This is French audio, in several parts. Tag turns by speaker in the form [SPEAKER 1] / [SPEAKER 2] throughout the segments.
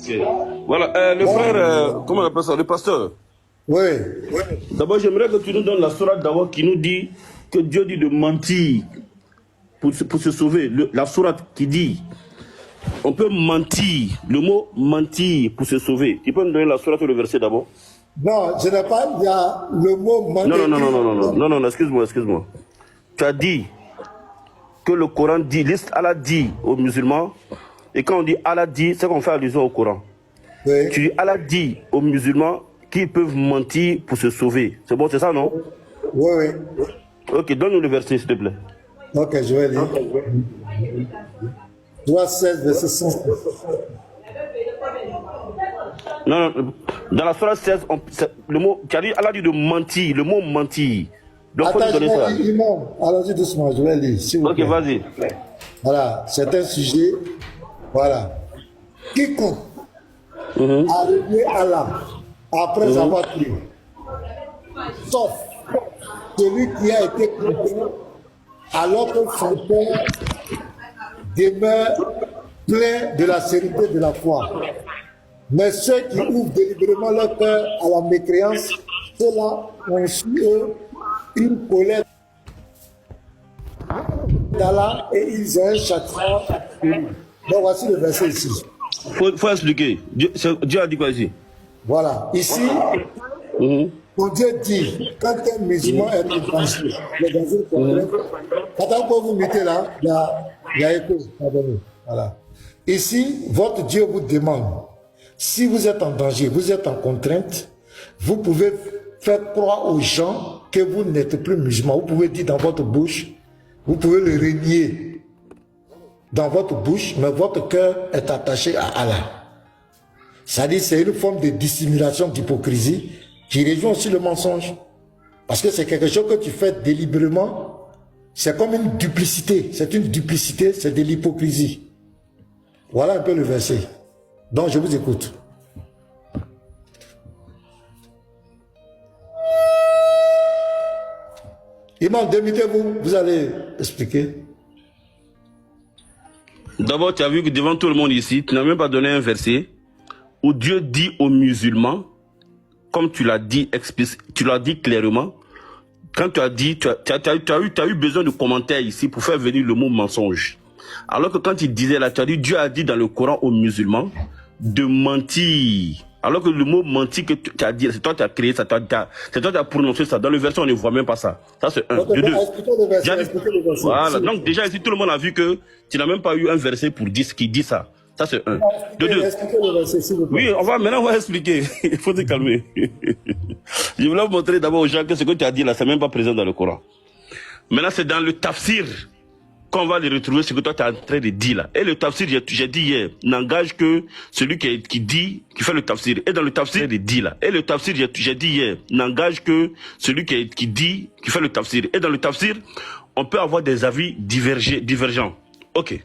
[SPEAKER 1] Ok. Voilà, le frère, comment on appelle ça, le pasteur.
[SPEAKER 2] Oui.
[SPEAKER 1] D'abord, j'aimerais que tu nous donnes la sourate d'abord qui nous dit que Dieu dit de mentir pour se sauver. La sourate qui dit on peut mentir, le mot mentir pour se sauver. Tu peux nous donner la sourate ou le verset d'abord?
[SPEAKER 2] Non, je n'ai pas, il y a le mot mentir.
[SPEAKER 1] Non, excuse-moi. Tu as dit que le Coran dit, Allah dit aux musulmans, et quand on dit Allah dit, c'est qu'on fait allusion au Coran.
[SPEAKER 2] Oui.
[SPEAKER 1] Tu dis Allah dit aux musulmans qu'ils peuvent mentir pour se sauver. C'est bon, c'est ça, non?
[SPEAKER 2] Oui.
[SPEAKER 1] Ok, donne-nous le verset, s'il te plaît.
[SPEAKER 2] Ok, je vais lire. 3:16, verset 100.
[SPEAKER 1] Non, dans la sourate 16, le mot, tu as dit Allah dit de mentir, le mot mentir. Donc,
[SPEAKER 2] Attends,
[SPEAKER 1] faut nous donner ça.
[SPEAKER 2] Allons-y doucement, je vais lire.
[SPEAKER 1] Ok, vas-y.
[SPEAKER 2] Voilà, c'est un sujet. Voilà. Quiconque a renié Allah après avoir cru, sauf celui qui a été contraint alors que son cœur demeure plein de la sérénité de la foi. Mais ceux qui ouvrent délibérément leur cœur à la mécréance, ceux-là ont su eux une colère d'Allah et ils ont un châtiment. Donc voici le verset ici.
[SPEAKER 1] Faut expliquer. Dieu a dit quoi ici?
[SPEAKER 2] Voilà. Ici, quand Dieu dit, quand un musulman est tranché, il est dans une contrainte. Attends que vous mettez là, il y a écho. Pardonnez. Voilà. Ici, votre Dieu vous demande, si vous êtes en danger, vous êtes en contrainte, vous pouvez faire croire aux gens que vous n'êtes plus musulman. Vous pouvez dire dans votre bouche, vous pouvez le renier dans votre bouche, mais votre cœur est attaché à Allah. C'est-à-dire c'est une forme de dissimulation, d'hypocrisie qui rejoint aussi le mensonge. Parce que c'est quelque chose que tu fais délibérément, c'est comme une duplicité. C'est une duplicité, c'est de l'hypocrisie. Voilà un peu le verset. Donc je vous écoute. Imam, démitez-vous, vous allez expliquer.
[SPEAKER 1] D'abord, tu as vu que devant tout le monde ici, tu n'as même pas donné un verset où Dieu dit aux musulmans, comme tu l'as dit clairement, quand tu as dit, tu as eu besoin de commentaires ici pour faire venir le mot mensonge. Alors que quand il disait là, tu as dit, Dieu a dit dans le Coran aux musulmans de mentir. Alors que le mot mentir que tu as dit, c'est toi qui as créé ça, c'est toi qui as prononcé ça. Dans le verset, on ne voit même pas ça. Ça, c'est un. De deux. Voilà. Donc, déjà, ici, tout le monde a vu que tu n'as même pas eu un verset pour dire ce qui dit ça. Ça, c'est un. De deux. Oui, maintenant, on va expliquer. Il faut te calmer. Je voulais vous montrer d'abord aux gens que ce que tu as dit là, c'est même pas présent dans le Coran. Maintenant, c'est dans le tafsir qu'on va les retrouver ce que toi tu es en train de dire là. Et le tafsir, j'ai dit hier, n'engage que celui qui fait le tafsir. Et dans le tafsir, il dit là. Et le tafsir, j'ai dit hier, n'engage que celui qui fait le tafsir. Et dans le tafsir, on peut avoir des avis divergents. Ok.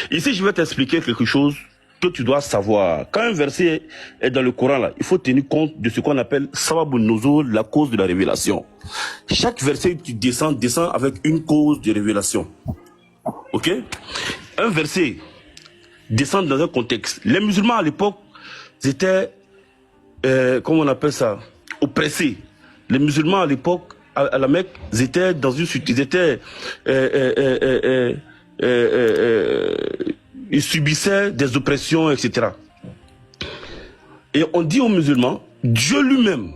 [SPEAKER 1] Ici, je vais t'expliquer quelque chose que tu dois savoir. Quand un verset est dans le Coran là, il faut tenir compte de ce qu'on appelle Sababun Nuzul, la cause de la révélation. Chaque verset qui descend avec une cause de révélation. Ok? Un verset descend dans un contexte. Les musulmans à l'époque, ils étaient, comment on appelle ça, oppressés. Les musulmans à l'époque, à la Mecque, ils étaient dans une situation, ils subissaient des oppressions, etc. Et on dit aux musulmans, Dieu lui-même,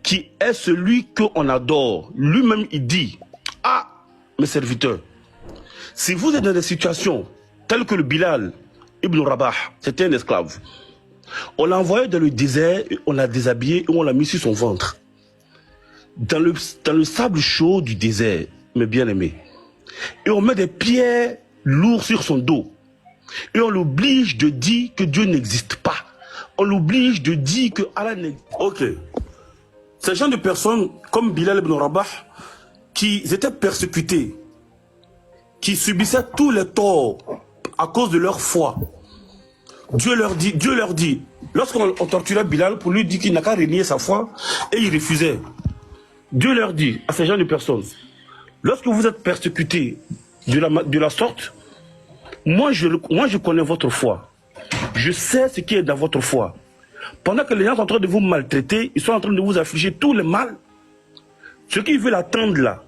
[SPEAKER 1] qui est celui qu'on adore, lui-même il dit, ah, mes serviteurs, si vous êtes dans des situations telles que le Bilal ibn Rabah, c'était un esclave, on l'a envoyé dans le désert, on l'a déshabillé et on l'a mis sur son ventre. Dans le sable chaud du désert, mes bien-aimés. Et on met des pierres lourdes sur son dos. Et on l'oblige de dire que Dieu n'existe pas. On l'oblige de dire que Allah n'existe pas. Ok. Ces gens de personnes, comme Bilal ibn Rabah, qui étaient persécutés, qui subissaient tous les torts à cause de leur foi. Dieu leur dit, lorsqu'on torturait Bilal pour lui dire qu'il n'a qu'à renier sa foi, et il refusait. Dieu leur dit à ces gens de personnes, lorsque vous êtes persécutés de la sorte, moi je connais votre foi. Je sais ce qui est dans votre foi. Pendant que les gens sont en train de vous maltraiter, ils sont en train de vous affliger tout le mal. Ce qu'ils veulent attendre là,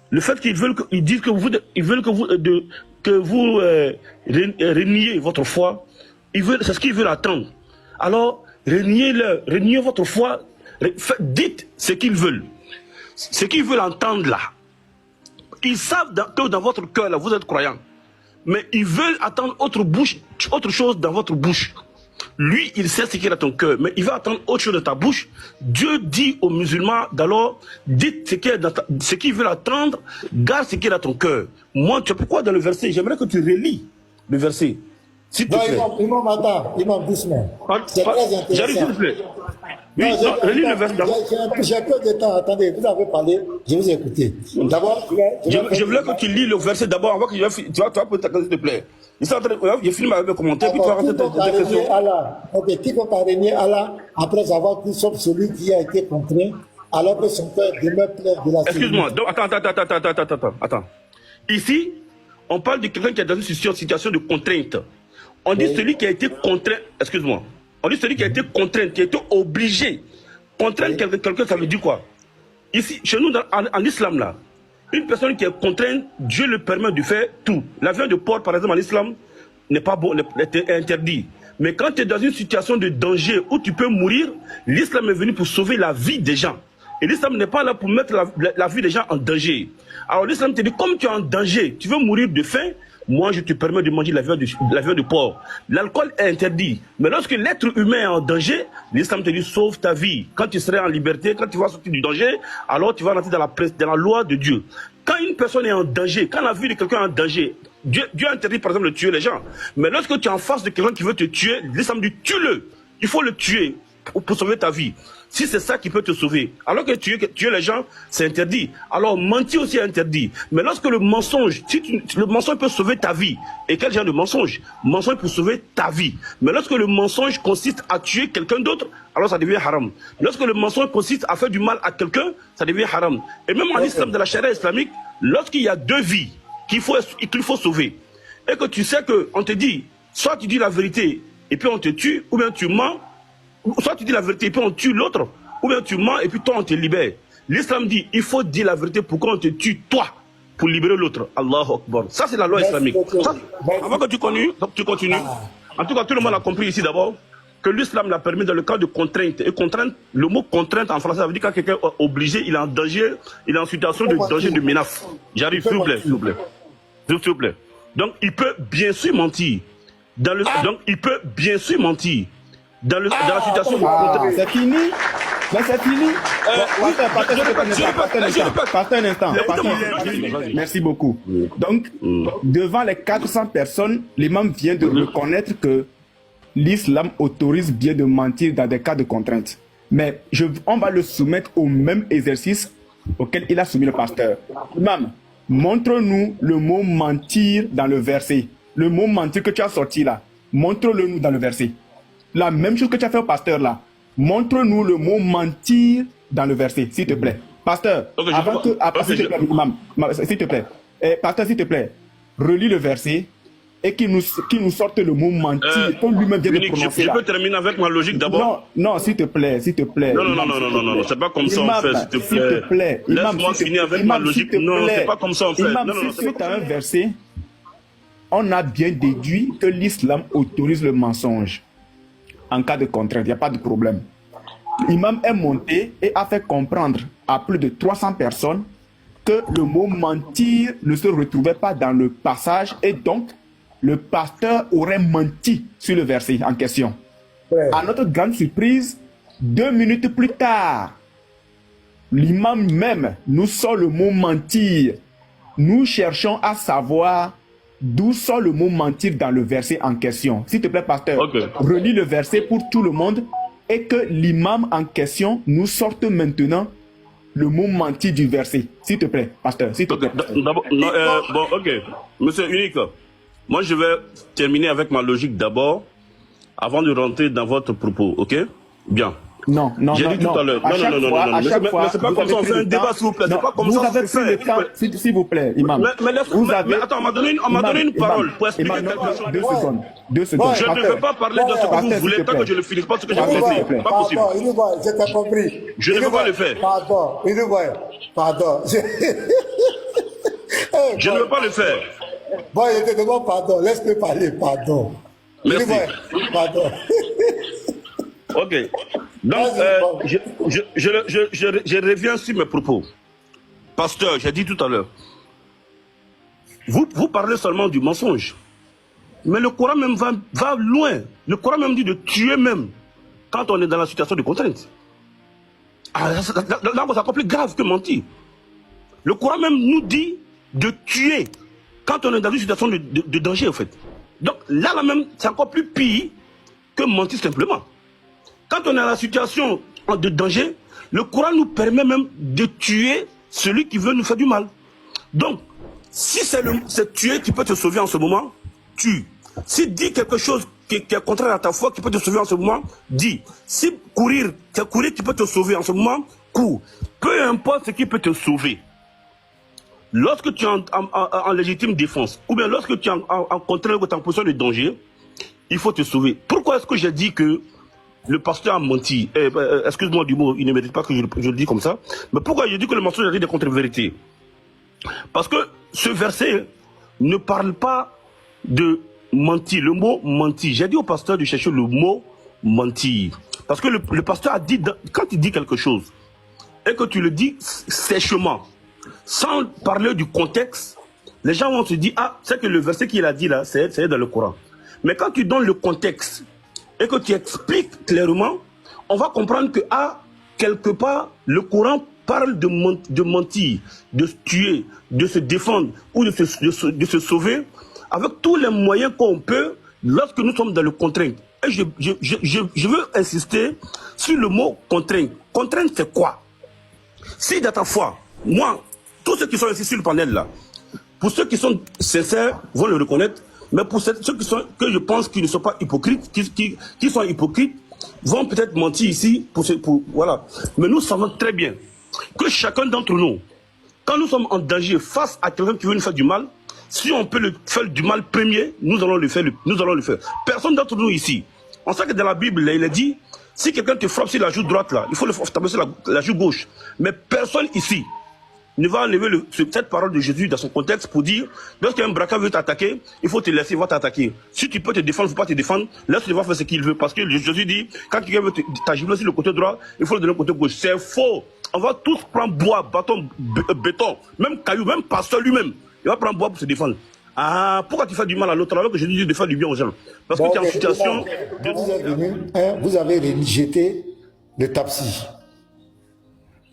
[SPEAKER 1] le fait qu'ils veulent, ils disent que ils veulent que vous reniez votre foi, c'est ce qu'ils veulent attendre. Alors, reniez votre foi, dites ce qu'ils veulent. Ce qu'ils veulent entendre là. Ils savent que dans votre cœur là, vous êtes croyant. Mais ils veulent attendre autre chose dans votre bouche. Lui, il sait ce qu'il a dans ton cœur, mais il va attendre autre chose de ta bouche. Dieu dit aux musulmans d'alors, dites ce qu'ils veulent attendre, garde ce qu'il y a dans ton cœur. Moi, tu sais pourquoi dans le verset, j'aimerais que tu relis le verset. S'il te plaît.
[SPEAKER 2] Imam, attends, Imam, doucement. C'est très intéressant.
[SPEAKER 1] J'arrive, s'il te plaît. Oui, relis le verset.
[SPEAKER 2] J'ai peu de temps, attendez, vous avez parlé, je vous ai écouté. D'abord,
[SPEAKER 1] je voulais que tu lis le verset d'abord avant que tu vas poser ta question, s'il te plaît. Je filme avec mes commentaires, puis tu vas rentrer tes questions.
[SPEAKER 2] Ok, quiconque a régné Allah après avoir pris sauf celui qui a été contraint, alors que son cœur demeure plein de la
[SPEAKER 1] Excuse-moi, donc attends. Ici, on parle de quelqu'un qui est dans une situation de contrainte. On dit celui qui a été contraint, excuse-moi, on dit celui qui a été contraint, qui a été obligé. Contraindre quelqu'un, ça veut dire quoi? Ici, chez nous, en islam, là, une personne qui est contrainte, Dieu le permet de faire tout. La viande de porc, par exemple, en islam, n'est pas bon, est interdit. Mais quand tu es dans une situation de danger où tu peux mourir, l'islam est venu pour sauver la vie des gens. Et l'islam n'est pas là pour mettre la vie des gens en danger. Alors l'islam te dit, comme tu es en danger, tu veux mourir de faim, moi je te permets de manger la viande de porc. L'alcool est interdit. Mais lorsque l'être humain est en danger, l'islam te dit, sauve ta vie. Quand tu seras en liberté, quand tu vas sortir du danger, alors tu vas rentrer dans la loi de Dieu. Quand une personne est en danger, quand la vie de quelqu'un est en danger, Dieu interdit par exemple de tuer les gens. Mais lorsque tu es en face de quelqu'un qui veut te tuer, l'islam dit, tue-le. Il faut le tuer pour sauver ta vie. Si c'est ça qui peut te sauver, alors que tuer les gens, c'est interdit. Alors mentir aussi est interdit. Mais lorsque le mensonge, le mensonge peut sauver ta vie. Et quel genre de mensonge? Mensonge pour sauver ta vie. Mais lorsque le mensonge consiste à tuer quelqu'un d'autre, alors ça devient haram. Lorsque le mensonge consiste à faire du mal à quelqu'un, ça devient haram. Et même en islam, de la charia islamique, lorsqu'il y a deux vies qu'il faut sauver, et que tu sais qu'on te dit, soit tu dis la vérité et puis on te tue, ou bien tu mens, soit tu dis la vérité et puis on tue l'autre, ou bien tu mens et puis toi on te libère. L'islam dit, il faut dire la vérité pour qu'on te tue toi, pour libérer l'autre. Allahu Akbar. Ça c'est la loi islamique. Ça, avant que tu continues, en tout cas tout le monde a compris ici d'abord que l'islam l'a permis dans le cas de contrainte. Et contrainte, le mot contrainte en français, ça veut dire quand quelqu'un est obligé, il est en danger, il est en situation de danger, de menace. J'arrive, s'il vous plaît. Donc il peut bien sûr mentir. Donc il peut bien sûr mentir. Dans la situation de contrainte.
[SPEAKER 3] C'est fini. Mais c'est fini. Partez un instant. Merci beaucoup. Donc, devant les 400 personnes, l'imam vient de reconnaître que l'islam autorise bien de mentir dans des cas de contrainte. Mais on va le soumettre au même exercice auquel il a soumis le pasteur. Imam, montre-nous le mot mentir dans le verset. Le mot mentir que tu as sorti là, montre-le-nous dans le verset. La même chose que tu as fait au pasteur là. Montre-nous le mot mentir dans le verset, s'il te plaît. Pasteur, s'il te plaît, imam, s'il te plaît. Pasteur, s'il te plaît, relis le verset et qu'il nous sorte le mot mentir, comme lui-même vient de prononcer.
[SPEAKER 1] Je peux terminer avec ma logique d'abord.
[SPEAKER 3] Non, s'il te plaît.
[SPEAKER 1] Non, c'est pas comme ça on fait, s'il te plaît. Laisse-moi finir avec ma logique. Non, c'est pas comme ça on fait.
[SPEAKER 3] Suite à un verset, on a bien déduit que l'islam autorise le mensonge. En cas de contrainte, il n'y a pas de problème. L'imam est monté et a fait comprendre à plus de 300 personnes que le mot mentir ne se retrouvait pas dans le passage et donc le pasteur aurait menti sur le verset en question. Ouais. À notre grande surprise, 2 minutes plus tard, l'imam même nous sort le mot mentir. Nous cherchons à savoir d'où sort le mot mentir dans le verset en question. S'il te plaît, pasteur, relis le verset pour tout le monde et que l'imam en question nous sorte maintenant le mot mentir du verset. S'il te plaît, pasteur, s'il te plaît.
[SPEAKER 1] Monsieur Unique, moi je vais terminer avec ma logique d'abord, avant de rentrer dans votre propos, ok? Bien.
[SPEAKER 3] Non, non,
[SPEAKER 1] J'ai
[SPEAKER 3] non,
[SPEAKER 1] dit tout à l'heure. Non. Mais c'est pas comme ça, on fait un débat, s'il vous plaît. C'est pas comme ça,
[SPEAKER 3] c'est fait. S'il vous plaît, Imam.
[SPEAKER 1] Mais attends, on m'a donné une parole pour expliquer quelque chose.
[SPEAKER 3] 2 secondes.
[SPEAKER 1] Je ne veux pas parler de ce que vous voulez tant que je ne finis pas ce que j'ai pensé. Pas possible.
[SPEAKER 2] Je t'ai compris.
[SPEAKER 1] Je ne veux pas le faire.
[SPEAKER 2] Pardon.
[SPEAKER 1] Je ne veux pas le faire.
[SPEAKER 2] Bon, je te demande pardon. Laisse-le parler, pardon.
[SPEAKER 1] Merci.
[SPEAKER 2] Pardon.
[SPEAKER 1] Ok. Donc, je reviens sur mes propos. Pasteur, j'ai dit tout à l'heure, vous parlez seulement du mensonge. Mais le Coran même va loin. Le Coran même dit de tuer même quand on est dans la situation de contrainte. Ah, là, c'est encore plus grave que mentir. Le Coran même nous dit de tuer quand on est dans une situation de danger, en fait. Donc là même, c'est encore plus pire que mentir simplement. Quand on est dans la situation de danger, le Coran nous permet même de tuer celui qui veut nous faire du mal. Donc, si c'est tuer qui peut te sauver en ce moment, tue. Si dit quelque chose qui est contraire à ta foi, qui peut te sauver en ce moment, dis. Si courir qui peut te sauver en ce moment, cours. Peu importe ce qui peut te sauver. Lorsque tu es en légitime défense, ou bien lorsque tu es en contraire ou en position de danger, il faut te sauver. Pourquoi est-ce que j'ai dit que le pasteur a menti? Excuse-moi du mot, il ne mérite pas que je le dise comme ça. Mais pourquoi je dis que le mensonge a dit des contre-vérités? Parce que ce verset ne parle pas de mentir, le mot mentir. J'ai dit au pasteur de chercher le mot mentir. Parce que le pasteur a dit, quand il dit quelque chose, et que tu le dis sèchement, sans parler du contexte, les gens vont se dire, ah, c'est que le verset qu'il a dit là, c'est dans le Coran. Mais quand tu donnes le contexte, et que tu expliques clairement, on va comprendre que, ah, quelque part, le Coran parle de mentir, de se tuer, de se défendre ou de se sauver avec tous les moyens qu'on peut lorsque nous sommes dans le contrainte. Et je veux insister sur le mot contrainte. Contrainte, c'est quoi? Si dans ta foi, moi, tous ceux qui sont ici sur le panel là, pour ceux qui sont sincères, vont le reconnaître, mais pour ceux que je pense qui ne sont pas hypocrites, qui sont hypocrites, vont peut-être mentir ici, voilà. Mais nous savons très bien que chacun d'entre nous, quand nous sommes en danger face à quelqu'un qui veut nous faire du mal, si on peut le faire du mal premier, nous allons le faire. Personne d'entre nous ici. On sait que dans la Bible, il est dit, si quelqu'un te frappe sur la joue droite là, il faut le taper sur la joue gauche. Mais personne ici ne va enlever cette parole de Jésus dans son contexte pour dire, lorsqu'un braqueur veut t'attaquer, il faut te laisser, il va t'attaquer. Si tu peux te défendre, il ne faut pas te défendre, laisse-le voir faire ce qu'il veut. Parce que Jésus dit, quand quelqu'un veut t'agir sur le côté droit, il faut le donner au côté gauche. C'est faux. On va tous prendre bois, bâton, béton, même caillou, même pasteur lui-même. Il va prendre bois pour se défendre. Ah, pourquoi tu fais du mal à l'autre alors que Jésus dit de faire du bien aux gens? Parce que tu es en situation de...
[SPEAKER 2] Vous avez rejeté le tapsi.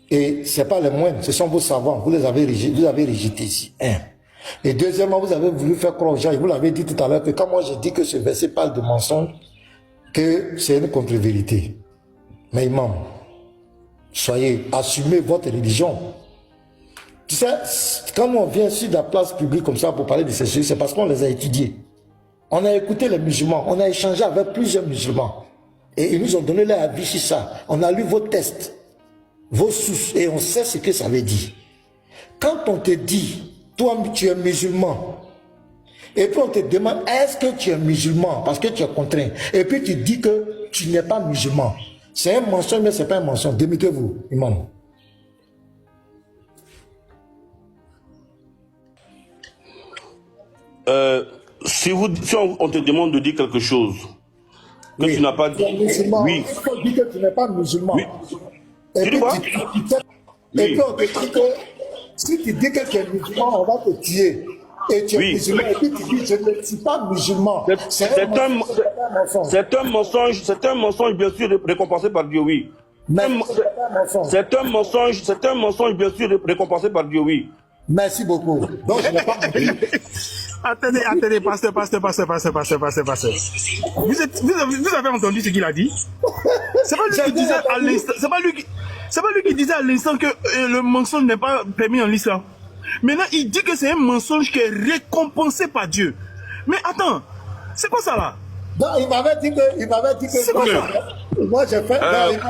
[SPEAKER 2] Et ce n'est pas les moindres, ce sont vos savants. Vous avez rejeté ici. Et deuxièmement, vous avez voulu faire croire aux gens, et vous l'avez dit tout à l'heure, que quand moi j'ai dit que ce verset parle de mensonge, que c'est une contre-vérité. Mais imam, assumez votre religion. Tu sais, quand on vient sur la place publique comme ça pour parler de ces choses, c'est parce qu'on les a étudiés. On a écouté les musulmans, on a échangé avec plusieurs musulmans. Et ils nous ont donné leur avis sur ça. On a lu vos tests, vos sources, et on sait ce que ça veut dire. Quand on te dit, toi tu es musulman, et puis on te demande, est-ce que tu es musulman, parce que tu es contraint, et puis tu dis que tu n'es pas musulman. C'est un mensonge, mais ce n'est pas un mensonge. Démettez-vous, imam.
[SPEAKER 1] Si on te demande de dire quelque chose que tu n'as pas dit,
[SPEAKER 2] oui. Il faut dire que tu n'es pas musulman.
[SPEAKER 1] Oui.
[SPEAKER 2] Et puis on te dit que si tu dis que tu es musulman, on va te tuer. Et tu es musulman, et puis tu dis je ne suis pas musulman. C'est
[SPEAKER 1] un mensonge bien sûr récompensé par Dieu, oui. C'est un mensonge bien sûr récompensé par Dieu, oui.
[SPEAKER 2] Merci beaucoup. Donc je n'ai pas compris.
[SPEAKER 4] Attendez, pasteur. Vous avez entendu ce qu'il a dit? C'est pas lui qui disait à l'instant, c'est pas lui qui disait à l'instant que le mensonge n'est pas permis en l'islam. Maintenant, il dit que c'est un mensonge qui est récompensé par Dieu. Mais attends, c'est quoi ça là?
[SPEAKER 2] Non, il m'avait dit que
[SPEAKER 4] c'est quoi ça?
[SPEAKER 2] Moi, j'ai fait.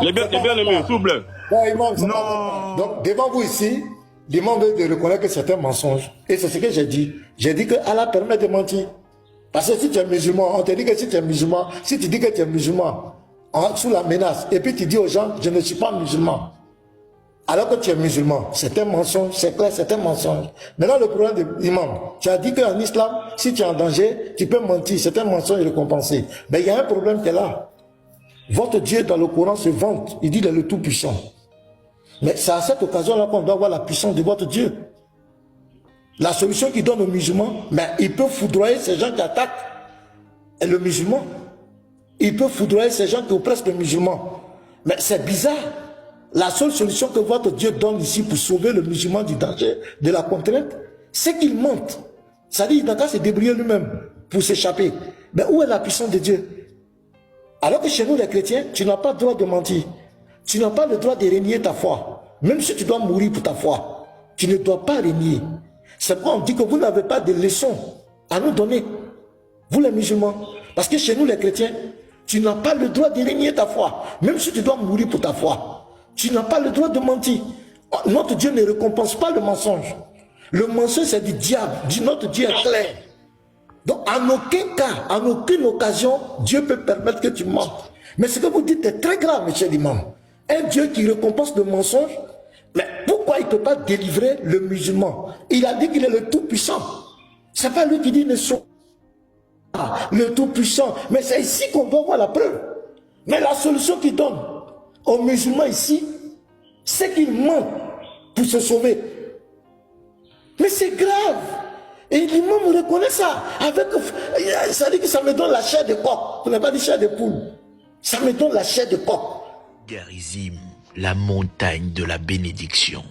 [SPEAKER 1] Les bien-aimés, s'il vous plaît.
[SPEAKER 2] Non. Donc, devant vous ici, l'imam veut de reconnaître que c'est un mensonge. Et c'est ce que j'ai dit. J'ai dit que Allah permet de mentir. Parce que si tu es musulman, on te dit que si tu es musulman, si tu dis que tu es musulman, sous la menace, et puis tu dis aux gens, je ne suis pas musulman. Alors que tu es musulman, c'est un mensonge, c'est clair, c'est un mensonge. Maintenant, le problème de l'imam, tu as dit qu'en islam, si tu es en danger, tu peux mentir, c'est un mensonge récompensé. Mais il y a un problème qui est là. Votre Dieu dans le Coran se vante, il dit qu'il est le Tout-Puissant. Mais c'est à cette occasion-là qu'on doit voir la puissance de votre Dieu. La solution qu'il donne aux musulmans, mais il peut foudroyer ces gens qui attaquent le musulman. Il peut foudroyer ces gens qui oppressent le musulman. Mais c'est bizarre. La seule solution que votre Dieu donne ici pour sauver le musulman du danger, de la contrainte, c'est qu'il mente. C'est-à-dire qu'il n'a qu'à se débrouiller lui-même pour s'échapper. Mais où est la puissance de Dieu? Alors que chez nous les chrétiens, tu n'as pas le droit de mentir. Tu n'as pas le droit de renier ta foi. Même si tu dois mourir pour ta foi, tu ne dois pas renier. C'est pourquoi on dit que vous n'avez pas de leçons à nous donner, vous les musulmans. Parce que chez nous les chrétiens, tu n'as pas le droit de renier ta foi. Même si tu dois mourir pour ta foi. Tu n'as pas le droit de mentir. Notre Dieu ne récompense pas le mensonge. Le mensonge, c'est du diable. Notre Dieu est clair. Donc, en aucun cas, en aucune occasion, Dieu peut permettre que tu mentes. Mais ce que vous dites est très grave, monsieur l'imam. Un Dieu qui récompense le mensonge, mais pourquoi il ne peut pas délivrer le musulman? Il a dit qu'il est le Tout-Puissant. Ce n'est pas lui qui dit ne soit pas le Tout-Puissant. Mais c'est ici qu'on doit voir la preuve. Mais la solution qu'il donne aux musulmans ici, c'est qu'ils mentent pour se sauver. Mais c'est grave. Et l'imam reconnaît ça. Ça dit que ça me donne la chair de coq. Vous n'avez pas dit chair de poule. Ça me donne la chair de coq.
[SPEAKER 5] Garizim, la montagne de la bénédiction.